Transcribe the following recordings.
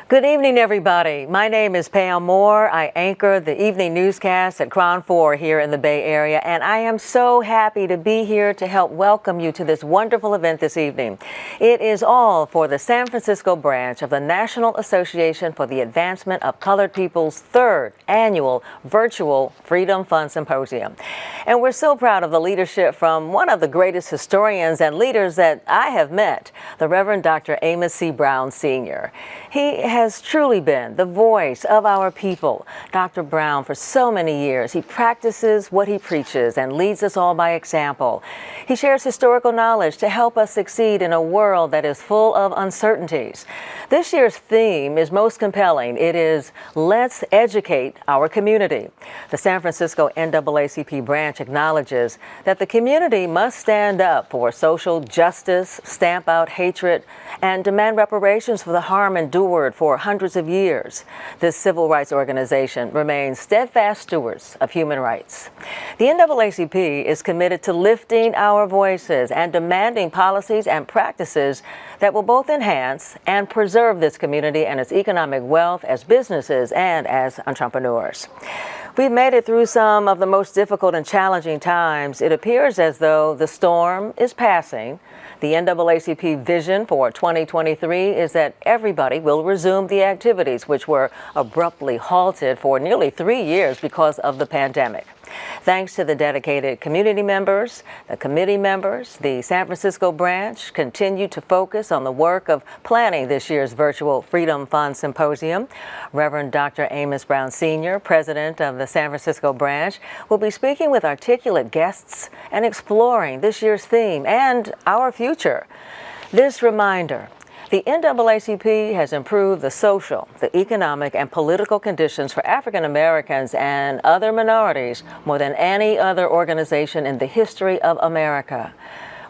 Good evening, everybody. My name is Pam Moore. I anchor the evening newscast at Crown 4 here in the Bay Area, and I am so happy to be here to help welcome you to this wonderful event this evening. It is all for the San Francisco branch of the National Association for the Advancement of Colored People's third annual virtual Freedom Fund Symposium. And we're so proud of the leadership from one of the greatest historians and leaders that I have met, the Reverend Dr. Amos C. Brown, Sr. He has truly been the voice of our people. Dr. Brown, for so many years, he practices what he preaches and leads us all by example. He shares historical knowledge to help us succeed in a world that is full of uncertainties. This year's theme is most compelling. It is Let's Educate Our Community. The San Francisco NAACP branch acknowledges that the community must stand up for social justice, stamp out hatred, and demand reparations for the harm endured for hundreds of years. This civil rights organization remains steadfast stewards of human rights. The NAACP is committed to lifting our voices and demanding policies and practices that will both enhance and preserve this community and its economic wealth as businesses and as entrepreneurs. We've made it through some of the most difficult and challenging times. It appears as though the storm is passing. The NAACP vision for 2023 is that everybody will resume the activities which were abruptly halted for nearly 3 years because of the pandemic. Thanks to the dedicated community members, the committee members, the San Francisco branch continue to focus on the work of planning this year's virtual Freedom Fund Symposium. Reverend Dr. Amos Brown Sr., president of the San Francisco branch, will be speaking with articulate guests and exploring this year's theme and our future. This reminder: the NAACP has improved the social, the economic, and political conditions for African Americans and other minorities more than any other organization in the history of America.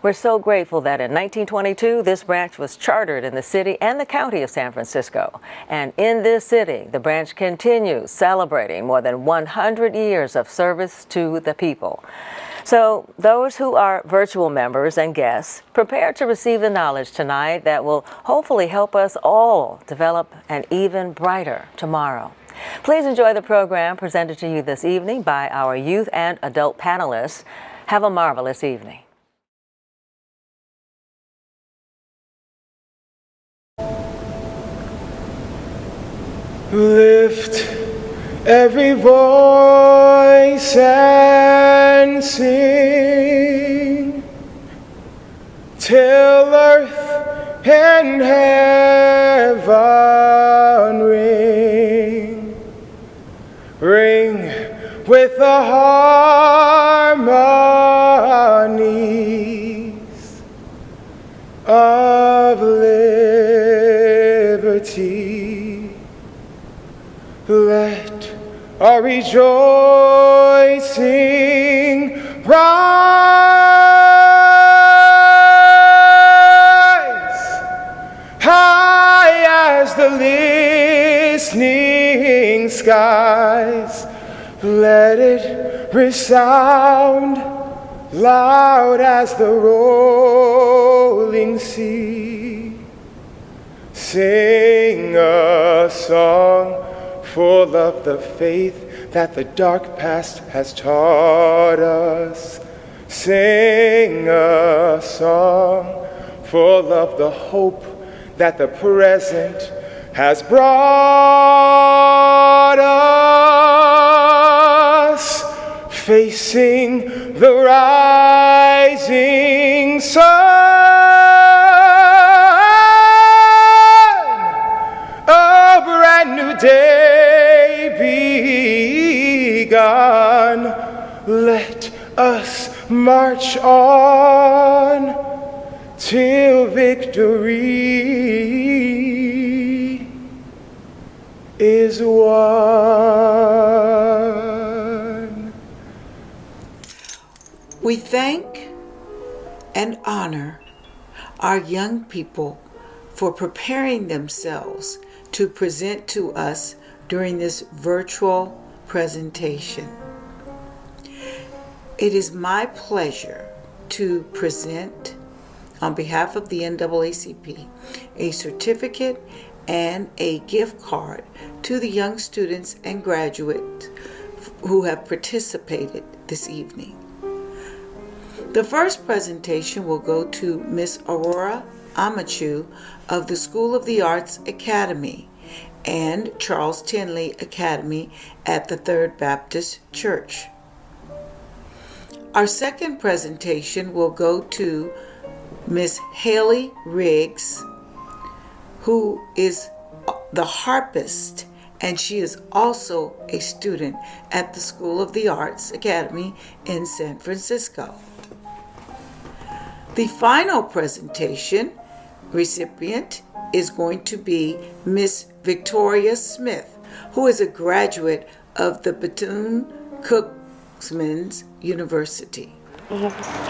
We're so grateful that in 1922, this branch was chartered in the city and the county of San Francisco. And in this city, the branch continues celebrating more than 100 years of service to the people. So those who are virtual members and guests, prepare to receive the knowledge tonight that will hopefully help us all develop an even brighter tomorrow. Please enjoy the program presented to you this evening by our youth and adult panelists. Have a marvelous evening. Lift every voice and sing till earth and heaven ring, ring with the harmonies of liberty. Let our rejoicing rise high as the listening skies. Let it resound loud as the rolling sea. Sing a song full of the faith that the dark past has taught us. Sing a song full of the hope that the present has brought us, facing the rising sun. A brand new day begun. Let us march on till victory is won. We thank and honor our young people for preparing themselves to present to us during this virtual presentation. It is my pleasure to present, on behalf of the NAACP, a certificate and a gift card to the young students and graduates who have participated this evening. The first presentation will go to Miss Aurora Amachu of the School of the Arts Academy and Charles Tinley Academy at the Third Baptist Church. Our second presentation will go to Miss Haley Riggs, who is the harpist, and she is also a student at the School of the Arts Academy in San Francisco. The final presentation recipient is going to be Miss Victoria Smith, who is a graduate of the Bethune-Cookman University.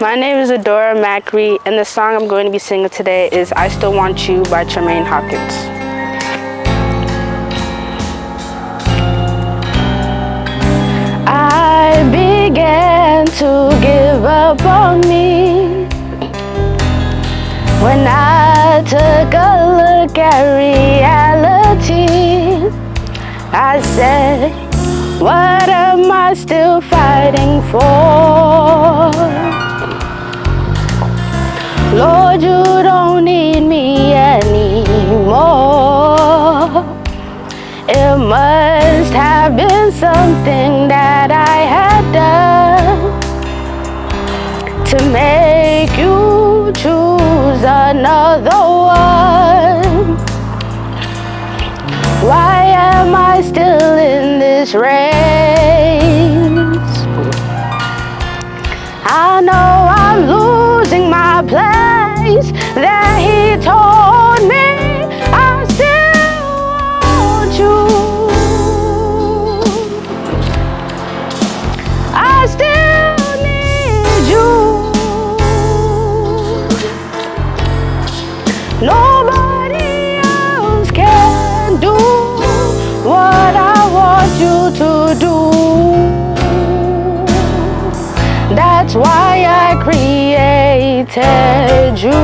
My name is Adora Macri, and the song I'm going to be singing today is I Still Want You by Tremaine Hawkins. I began to give up on me when I took a look at reality. I said, what am I still fighting for? Lord, you don't need me anymore. It must have been something that I had done to make you choose another one. Why am I still in this race? I know I'm losing my place. That he told me I still want you. I still need you. Nobody else can do what I want you to do. That's why I created you.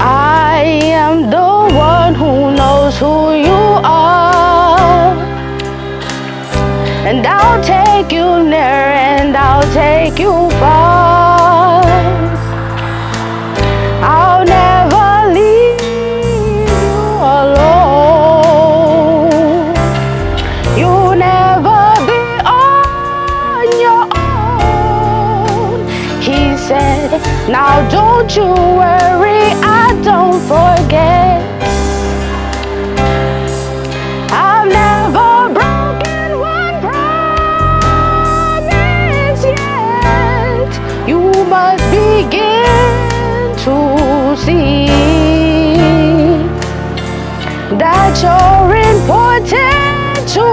I am the one who knows who you are, and I'll take you near and I'll take you far. I'll never leave you alone. You'll never be on your own. He said, now don't you worry, I don't forget. I've never broken one promise yet. You must begin to see that you're important to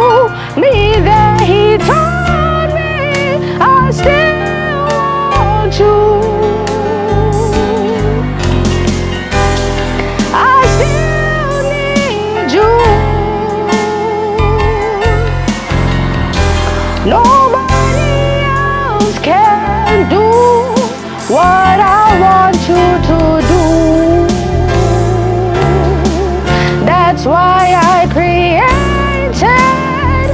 me, that he told me I still want you. I still need you. Nobody else can do what I want you to do. That's why I created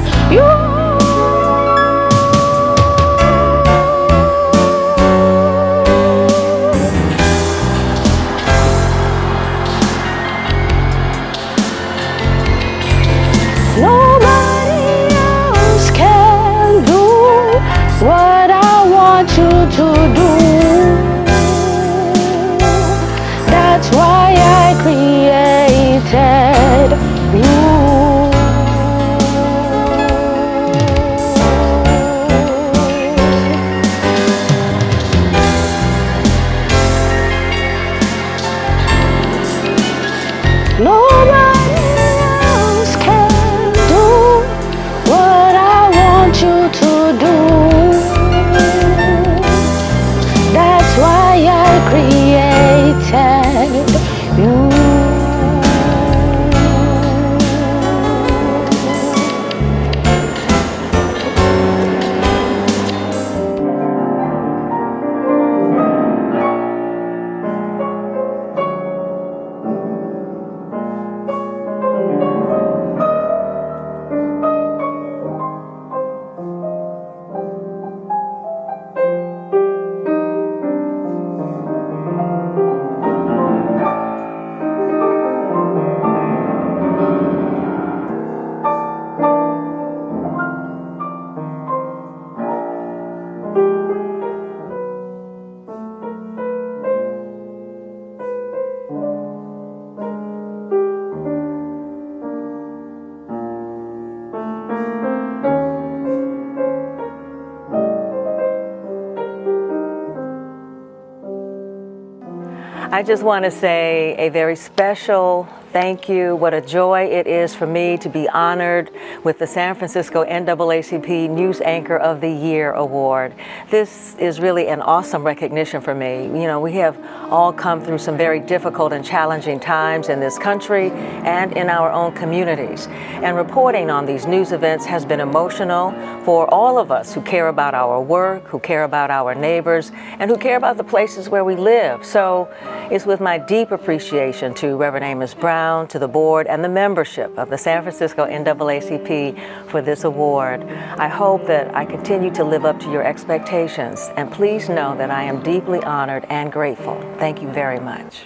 I just want to say a very special thank you. What a joy it is for me to be honored with the San Francisco NAACP News Anchor of the Year Award. This is really an awesome recognition for me. You know, we have all come through some very difficult and challenging times in this country and in our own communities. And reporting on these news events has been emotional for all of us who care about our work, who care about our neighbors, and who care about the places where we live. So it's with my deep appreciation to Reverend Amos Brown, to the board and the membership of the San Francisco NAACP for this award. I hope that I continue to live up to your expectations, and please know that I am deeply honored and grateful. Thank you very much.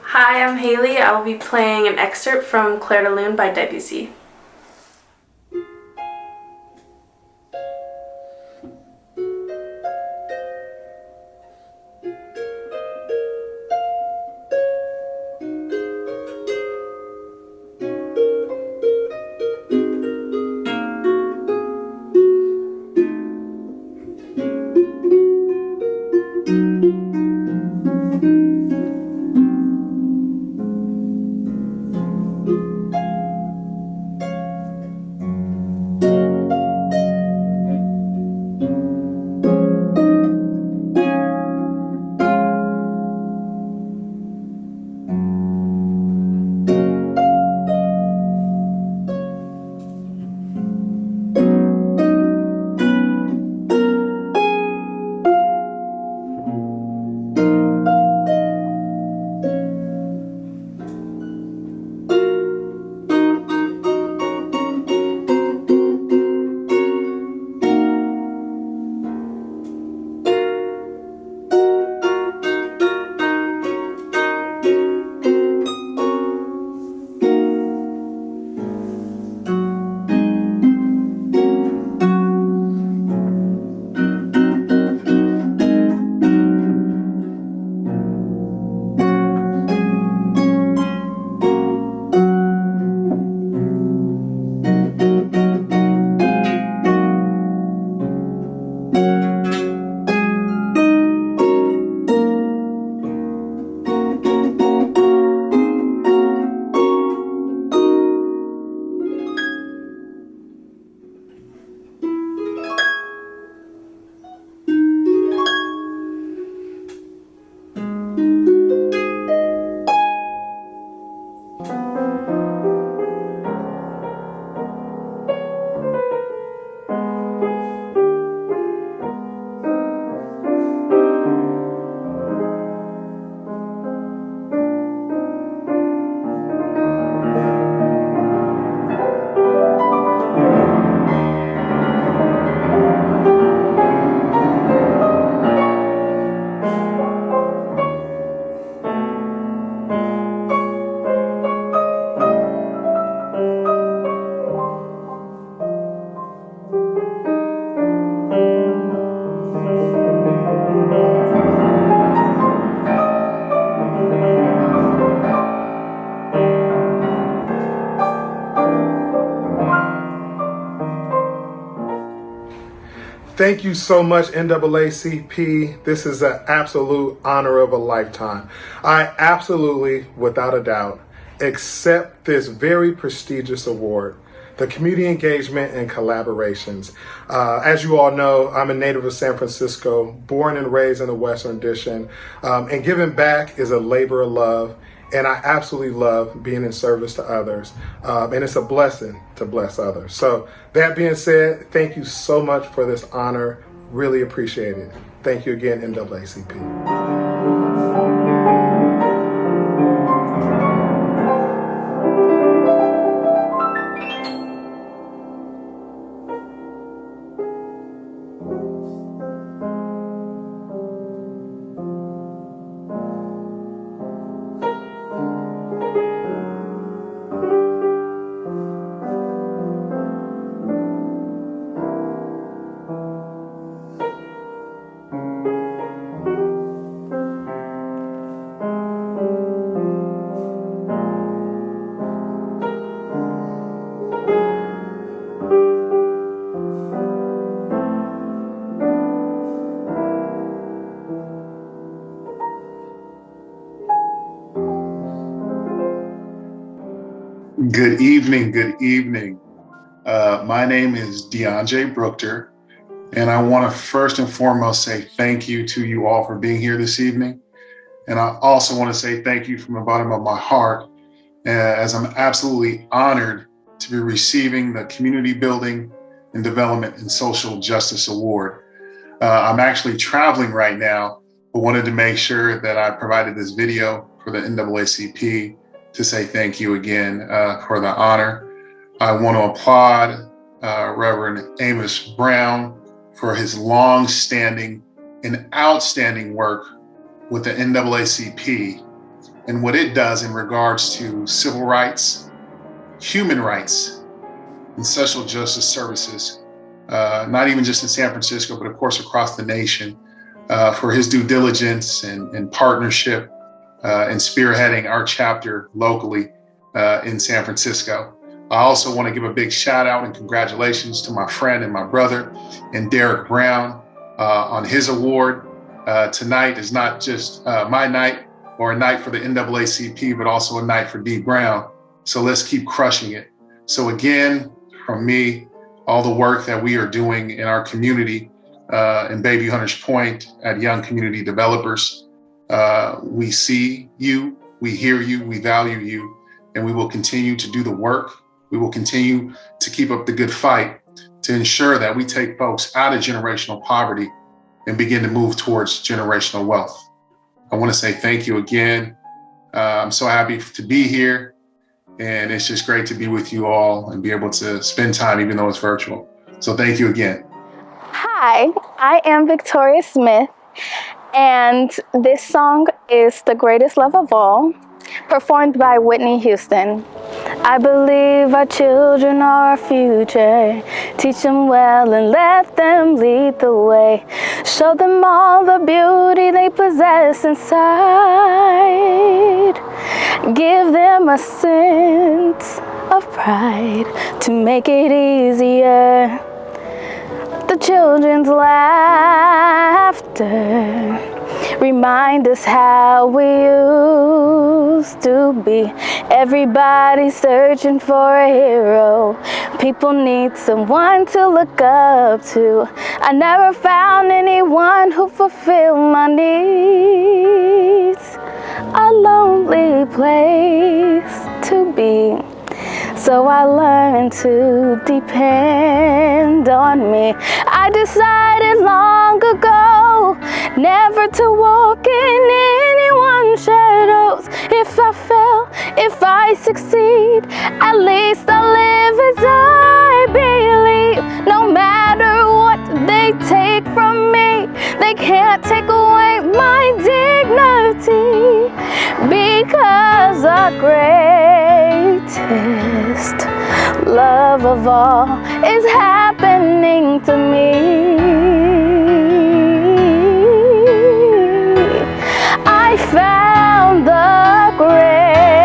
Hi, I'm Haley. I will be playing an excerpt from Clair de Lune by Debussy. Thank you so much, NAACP. This is an absolute honor of a lifetime. I absolutely, without a doubt, accept this very prestigious award, the Community Engagement and Collaborations. As you all know, I'm a native of San Francisco, born and raised in the Western Addition, and giving back is a labor of love. And I absolutely love being in service to others. And it's a blessing to bless others. So that being said, thank you so much for this honor. Really appreciate it. Thank you again, NAACP. Good evening. Good evening. My name is DeAndre Brookter, and I want to first and foremost say thank you to you all for being here this evening. And I also want to say thank you from the bottom of my heart, as I'm absolutely honored to be receiving the Community Building and Development and Social Justice Award. I'm actually traveling right now, but wanted to make sure that I provided this video for the NAACP to say thank you again for the honor. I want to applaud Reverend Amos Brown for his long-standing and outstanding work with the NAACP and what it does in regards to civil rights, human rights, and social justice services, not even just in San Francisco, but of course across the nation, for his due diligence and partnership and spearheading our chapter locally in San Francisco. I also want to give a big shout out and congratulations to my friend and my brother and Derek Brown on his award. Tonight is not just my night or a night for the NAACP, but also a night for D Brown. So let's keep crushing it. So again, from me, all the work that we are doing in our community in Bayview Hunters Point at Young Community Developers, we see you, we hear you, we value you, and we will continue to do the work. We will continue to keep up the good fight to ensure that we take folks out of generational poverty and begin to move towards generational wealth. I want to say thank you again. I'm so happy to be here, and it's just great to be with you all and be able to spend time, even though it's virtual. So thank you again. Hi, I am Victoria Smith, and this song is The Greatest Love of All, performed by Whitney Houston. I believe our children are our future. Teach them well and let them lead the way. Show them all the beauty they possess inside. Give them a sense of pride to make it easier. The children's laughter remind us how we used to be. Everybody's searching for a hero. People need someone to look up to. I never found anyone who fulfilled my needs. A lonely place to be. So I learned to depend on me. I decided long ago never to walk in anyone's shadows. If I fail, if I succeed, at least I live as I believe. No matter what they take from me, they can't take away my dignity, because the greatest love of all is happening to me. I found the greatest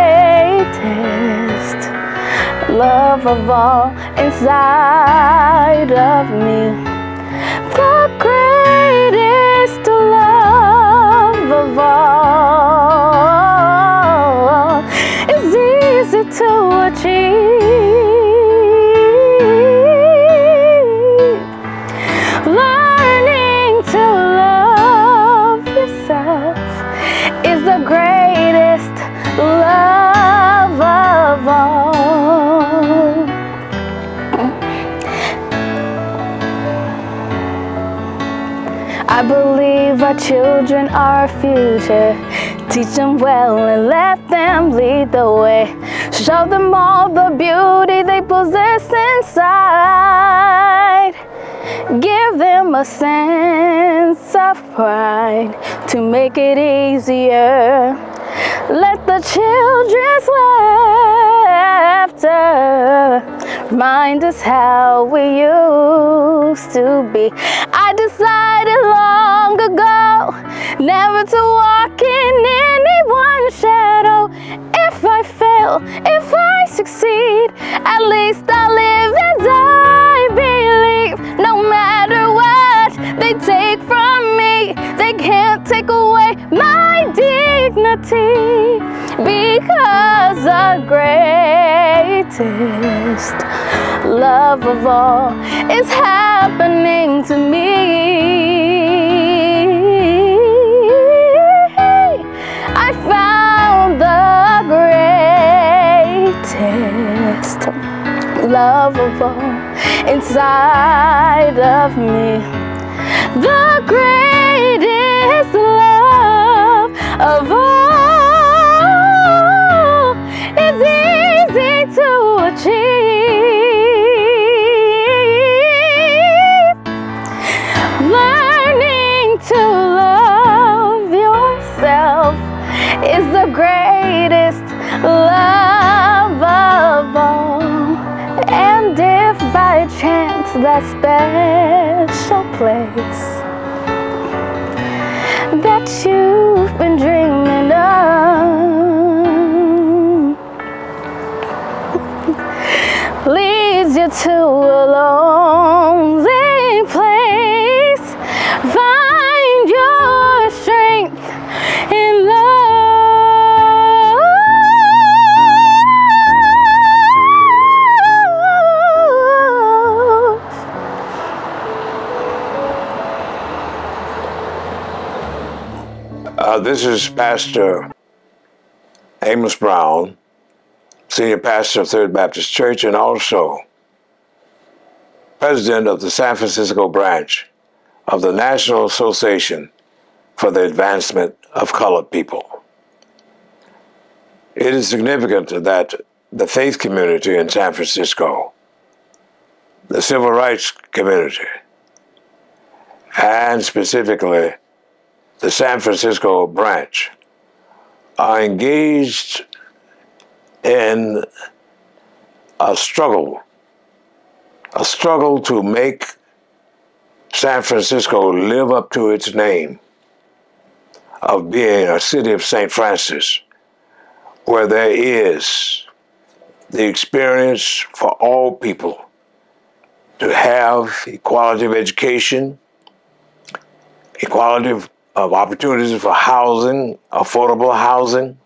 love of all inside of me. The greatest love of all is easy to achieve. Learning to love yourself is the greatest love of all. I believe our children are our future. Teach them well and let them lead the way. Show them all the beauty they possess inside. Give them a sense of pride to make it easier. Let the children's laughter remind us how we used to be. I decided long ago never to walk in anyone's shadow. If I fail, if I succeed, at least I live as I believe. No matter what they take from me, they can't take away my dignity, because the greatest love of all is happening to me. I found the greatest love of all inside of me. The greatest love of all is easy to achieve. Learning to love yourself is the greatest love of all. And if by chance that special place that you've been dreaming of leads you to a lonely place, find your strength in love. This is Pastor Amos Brown, Senior Pastor of Third Baptist Church and also President of the San Francisco branch of the National Association for the Advancement of Colored People. It is significant that the faith community in San Francisco, the civil rights community, and specifically the San Francisco branch are engaged in a struggle to make San Francisco live up to its name of being a city of St. Francis, where there is the experience for all people to have equality of education, equality of opportunities for housing, affordable housing,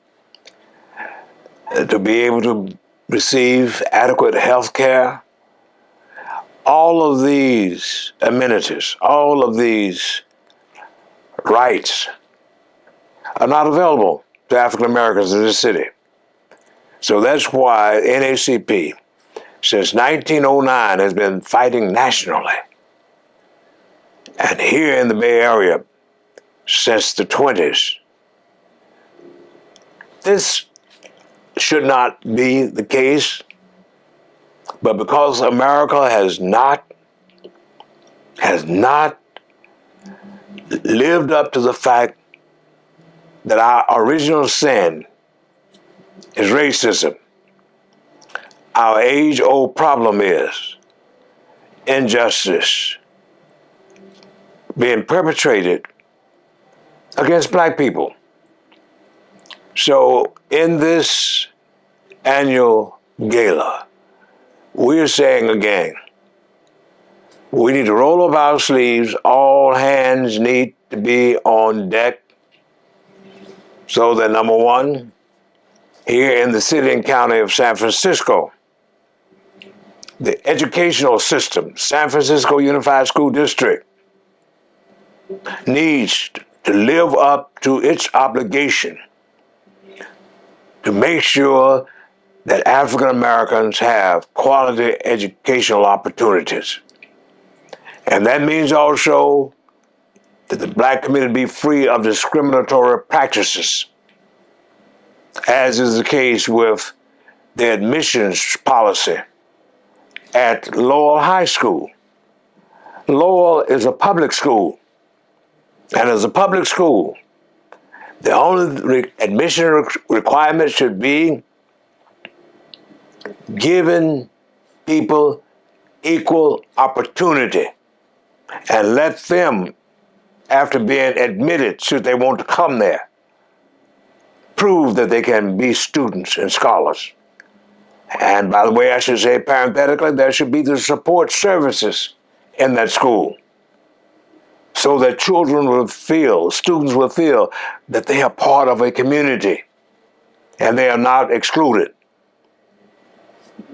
to be able to receive adequate health care. All of these amenities, all of these rights are not available to African Americans in this city. So that's why NAACP, since 1909, has been fighting nationally. And here in the Bay Area, since the 20s. This should not be the case, but because America has not lived up to the fact that our original sin is racism. Our age-old problem is injustice being perpetrated against black people. So in this annual gala, we're saying again, we need to roll up our sleeves, all hands need to be on deck, so that number one, here in the city and county of San Francisco, the educational system, San Francisco Unified School District, needs to live up to its obligation to make sure that African Americans have quality educational opportunities. And that means also that the black community be free of discriminatory practices, as is the case with the admissions policy at Lowell High School. Lowell is a public school. And as a public school, the only admission requirement should be giving people equal opportunity and let them, after being admitted, should they want to come there, prove that they can be students and scholars. And by the way, I should say parenthetically, there should be the support services in that school, so that children will feel, students will feel that they are part of a community and they are not excluded.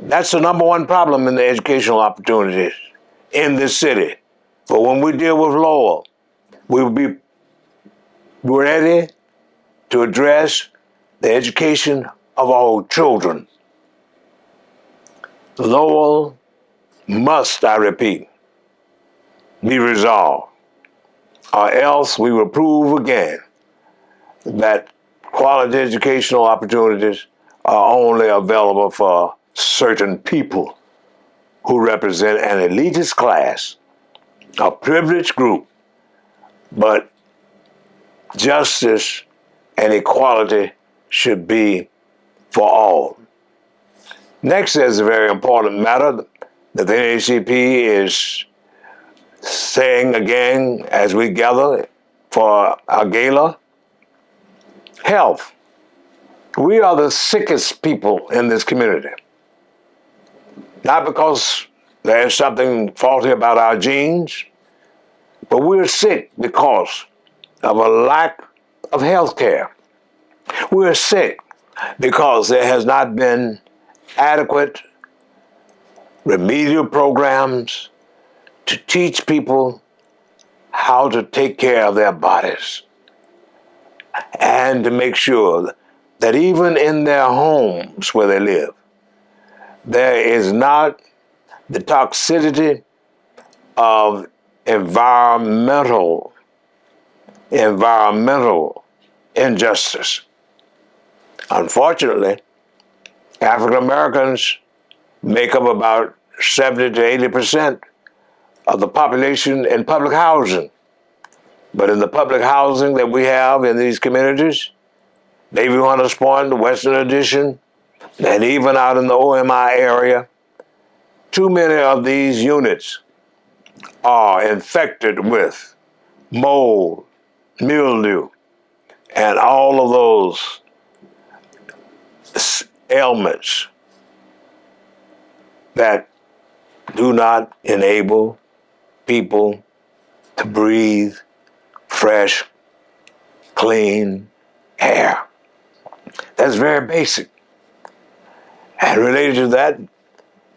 That's the number one problem in the educational opportunities in this city. But when we deal with Lowell, we will be ready to address the education of our children. Lowell must, I repeat, be resolved, or else we will prove again that quality educational opportunities are only available for certain people who represent an elitist class, a privileged group, but justice and equality should be for all. Next is a very important matter that the NAACP is saying again as we gather for our gala. Health. We are the sickest people in this community. Not because there's something faulty about our genes, but we're sick because of a lack of health care. We're sick because there has not been adequate remedial programs to teach people how to take care of their bodies and to make sure that even in their homes where they live, there is not the toxicity of environmental injustice. Unfortunately, African Americans make up about 70 to 80% of the population in public housing. But in the public housing that we have in these communities, Davie Hunters Point, the Western Addition, and even out in the OMI area, too many of these units are infected with mold, mildew, and all of those ailments that do not enable people to breathe fresh, clean air. That's very basic. And related to that,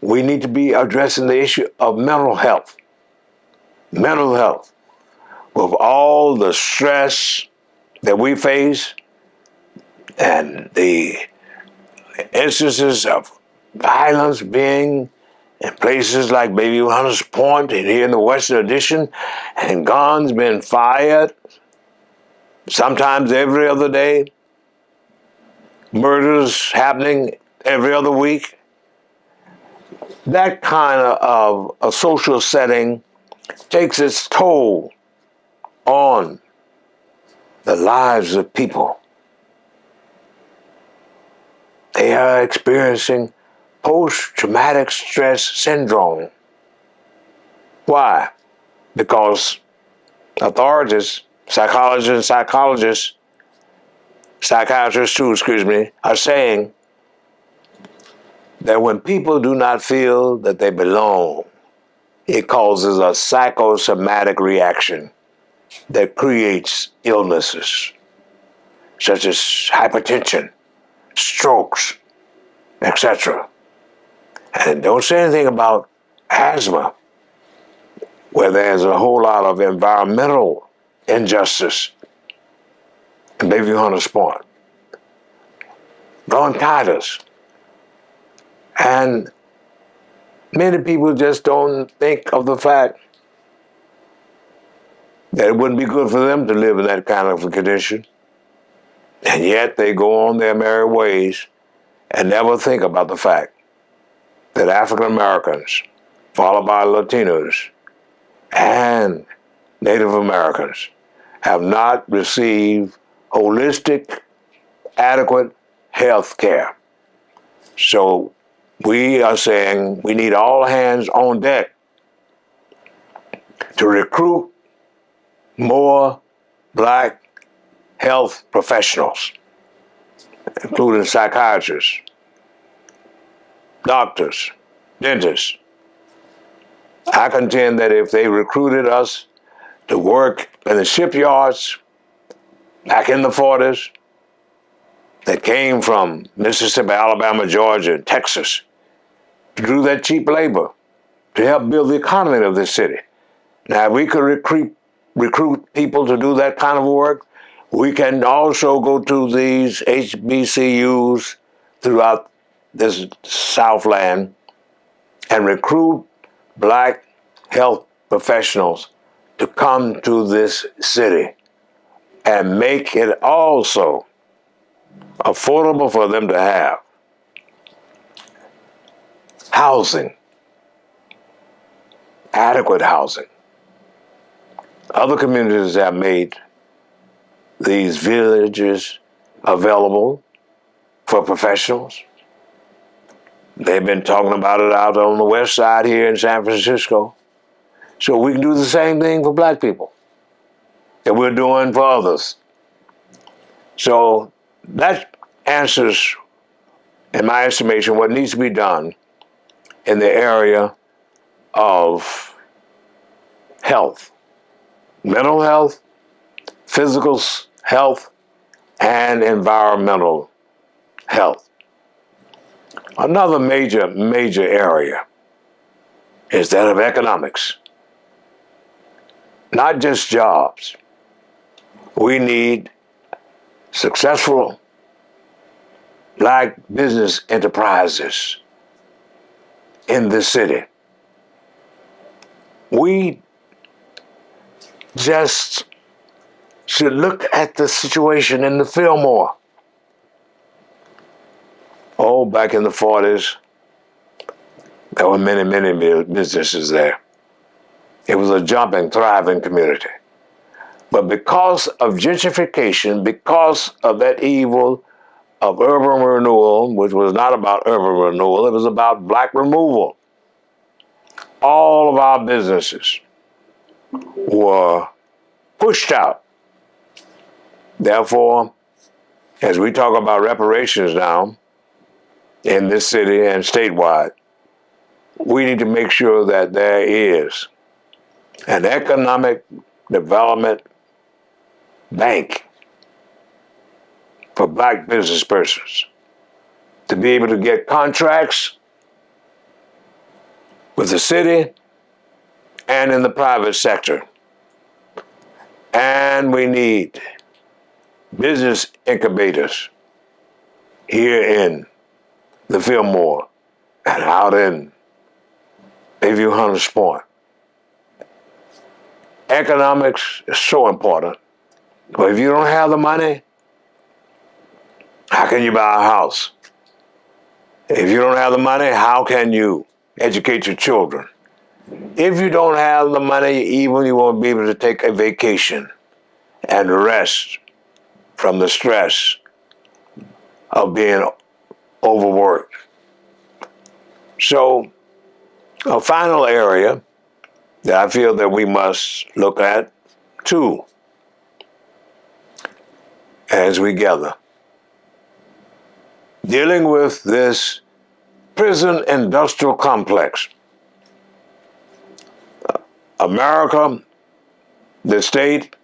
we need to be addressing the issue of mental health. Mental health. With all the stress that we face and the instances of violence being in places like Davie Hunters Point and here in the Western Addition, and guns being fired sometimes every other day, murders happening every other week. That kind of a social setting takes its toll on the lives of people. They are experiencing post-traumatic stress syndrome. Why? Because authorities, psychiatrists too, are saying that when people do not feel that they belong, it causes a psychosomatic reaction that creates illnesses such as hypertension, strokes, etc. And don't say anything about asthma, where there's a whole lot of environmental injustice in Davie Hunters Point. Bronchitis. And many people just don't think of the fact that it wouldn't be good for them to live in that kind of a condition. And yet they go on their merry ways and never think about the fact that African Americans, followed by Latinos and Native Americans, have not received holistic, adequate health care. So we are saying we need all hands on deck to recruit more black health professionals, including psychiatrists, doctors, dentists. I contend that if they recruited us to work in the shipyards back in the 40s that came from Mississippi, Alabama, Georgia, and Texas, to do that cheap labor, to help build the economy of this city. Now, if we could recruit people to do that kind of work, we can also go to these HBCUs throughout this Southland and recruit black health professionals to come to this city and make it also affordable for them to have housing, adequate housing. Other communities have made these villages available for professionals. They've been talking about it out on the west side here in San Francisco. So we can do the same thing for black people that we're doing for others. So that answers, in my estimation, what needs to be done in the area of health, mental health, physical health, and environmental health. Another major area is that of economics. Not just jobs. We need successful black business enterprises in this city. We just should look at the situation in the Fillmore. Oh, back in the 40s, there were many businesses there. It was a jumping, thriving community. But because of gentrification, because of that evil of urban renewal, which was not about urban renewal, it was about black removal, all of our businesses were pushed out. Therefore, as we talk about reparations now in this city and statewide, we need to make sure that there is an economic development bank for black business persons to be able to get contracts with the city and in the private sector. And we need business incubators here in the Fillmore and out in Bayview Hunters Point. Economics is so important. But if you don't have the money, how can you buy a house? If you don't have the money, how can you educate your children? If you don't have the money, even you won't be able to take a vacation and rest from the stress of being overworked. So, a final area that I feel that we must look at too as we gather, dealing with this prison industrial complex. America, the state,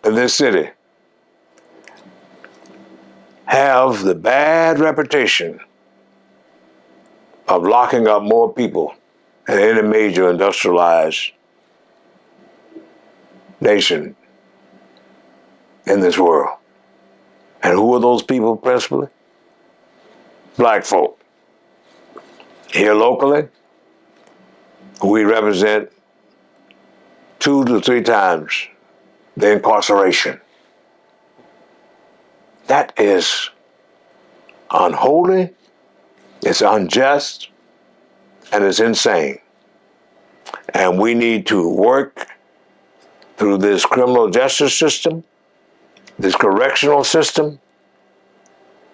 and this city have the bad reputation of locking up more people than any major industrialized nation in this world. And who are those people principally? Black folk. Here locally, we represent 2 to 3 times the incarceration. That is unholy, it's unjust, and it's insane. And we need to work through this criminal justice system, this correctional system,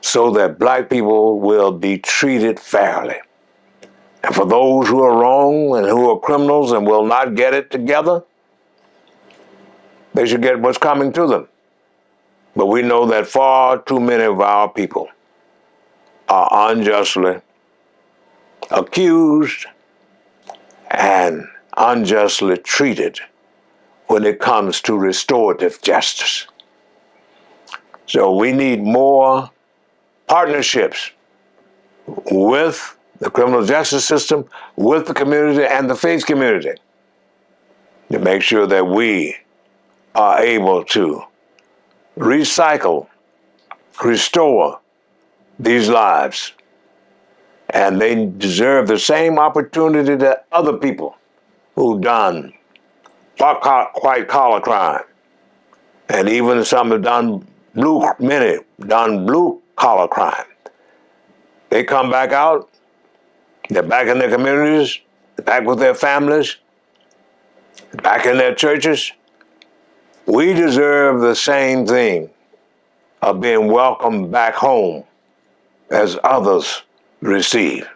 so that black people will be treated fairly. And for those who are wrong and who are criminals and will not get it together, they should get what's coming to them. But we know that far too many of our people are unjustly accused and unjustly treated when it comes to restorative justice. So we need more partnerships with the criminal justice system, with the community and the faith community, to make sure that we are able to recycle, restore these lives. And they deserve the same opportunity that other people who've done white collar crime, and even some have done blue collar crime. They come back out, they're back in their communities, back with their families, back in their churches. We deserve the same thing of being welcomed back home as others receive.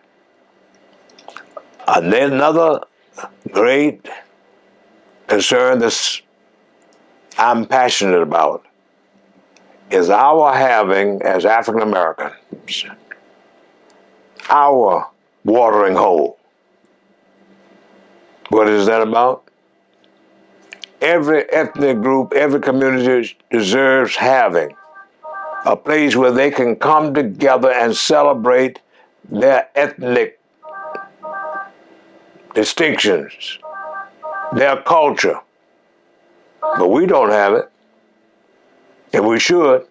And then another great concern that I'm passionate about is our having, as African Americans, our watering hole. What is that about? Every ethnic group, every community deserves having a place where they can come together and celebrate their ethnic distinctions, their culture. But we don't have it, and we should.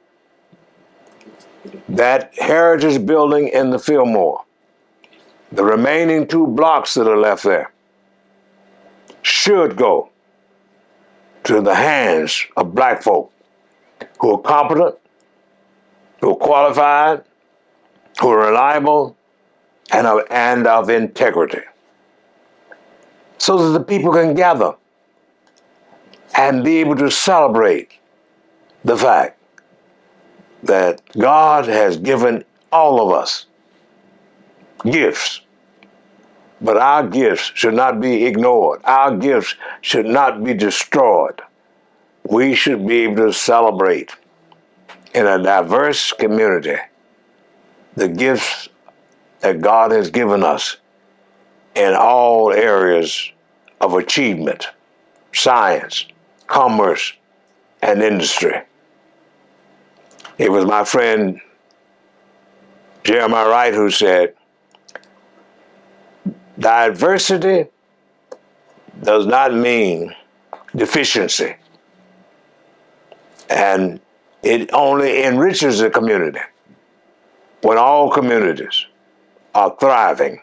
That heritage building in the Fillmore, the remaining 2 blocks that are left there, should go to the hands of black folk who are competent, who are qualified, who are reliable, and of integrity, so that the people can gather and be able to celebrate the fact that God has given all of us gifts, but our gifts should not be ignored. Our gifts should not be destroyed. We should be able to celebrate in a diverse community the gifts that God has given us in all areas of achievement, science, commerce, and industry. It was my friend Jeremiah Wright who said, diversity does not mean deficiency, and it only enriches the community when all communities are thriving,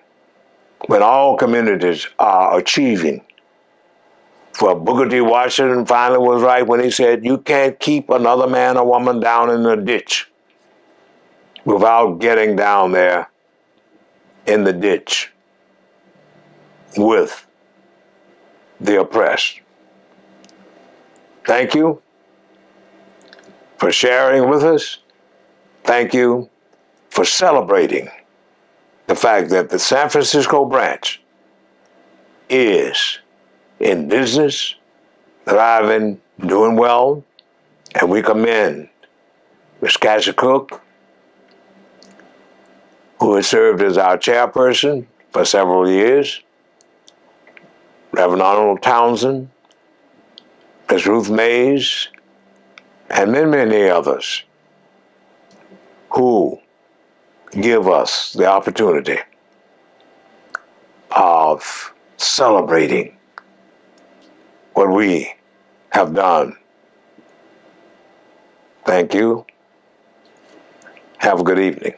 when all communities are achieving. For Booker T. Washington finally was right when he said, you can't keep another man or woman down in a ditch without getting down there in the ditch with the oppressed. Thank you for sharing with us. Thank you for celebrating the fact that the San Francisco branch is in business, thriving, doing well, and we commend Ms. Cassie Cook, who has served as our chairperson for several years, Reverend Arnold Townsend, Ms. Ruth Mays, and many, many others who give us the opportunity of celebrating what we have done. Thank you. Have a good evening.